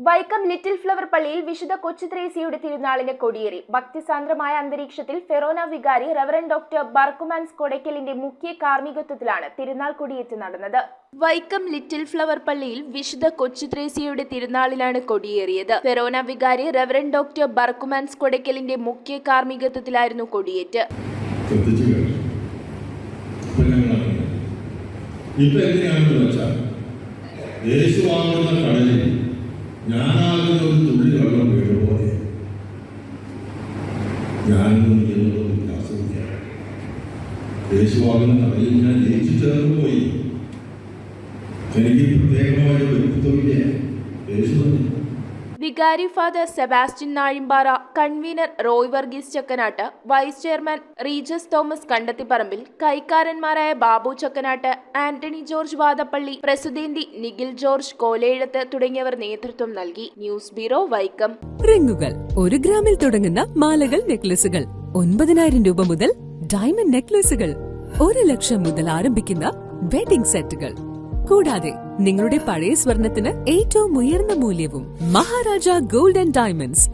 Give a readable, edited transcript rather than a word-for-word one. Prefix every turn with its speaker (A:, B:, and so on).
A: Vaikom little flower പള്ളിയിൽ വിശുദ്ധ കൊച്ചുത്രേസ്യയുടെ തിരുനാളിന് കൊടിയേറി. ഭക്തിസാന്ദ്രമായ അന്തരീക്ഷത്തിൽ ഫെറോന വികാരി റവറന്റ് ഡോക്ടർ ബർക്കുമാൻസ് കൊടയ്ക്കലിന്റെ മുഖ്യ കാർമ്മികത്വത്തിലാണ് തിരുനാൾ കൊടിയേറ്റ് നടന്നത്. വൈക്കം ലിറ്റിൽ ഫ്ലവർ പള്ളിയിൽ വിശുദ്ധ കൊച്ചുത്രേസ്യയുടെ തിരുനാളിലാണ് കൊടിയേറിയത്. ഫെറോന വികാരി റവറന്റ് ഡോക്ടർ ബർക്കുമാൻസ് കൊടയ്ക്കലിന്റെ മുഖ്യ കാർമ്മികത്വത്തിലായിരുന്നു കൊടിയേറ്റ്.
B: ഞാനാകുന്ന ഒരു തുള്ളി വെള്ളം വീഴുപോലെ ഞാനൊന്നും ചെയ്യുന്നത് ആസ്വദിക്കുകയാണ്. യേശുവാകുന്ന കടലിൽ ഞാൻ ജയിച്ചു ചേർന്ന് പോയി. എനിക്ക് പ്രത്യേകമായ വ്യക്തിത്വമില്ല. യേശു തന്നെ.
A: വികാരി father Sebastian Nazhimpara, convener Roy Varghese Chakkanatt, vice chairman Regis Thomas Kandathiparambil, കൈക്കാരന്മാരായ ബാബു ചക്കനാട്ട്, ആന്റണി ജോർജ് വാദപ്പള്ളി, പ്രസിഡന്റ് നിഖിൽ ജോർജ് കോലേഴത്ത് തുടങ്ങിയവർ നേതൃത്വം നൽകി. News bureau, Vaikom.
C: റിങ്ങുകൾ 1 ഗ്രാമിൽ തുടങ്ങുന്ന മാലകൾ, നെക്ലസുകൾ 9,000 രൂപ മുതൽ ഡയമണ്ട് നെക്ലസുകൾ 1 ലക്ഷം മുതൽ ആരംഭിക്കുന്ന വെഡിംഗ് സെറ്റുകൾ, കൂടാതെ നിങ്ങളുടെ പഴയ സ്വർണത്തിന് ഏറ്റവും ഉയർന്ന മൂല്യവും. Maharaja gold and diamonds,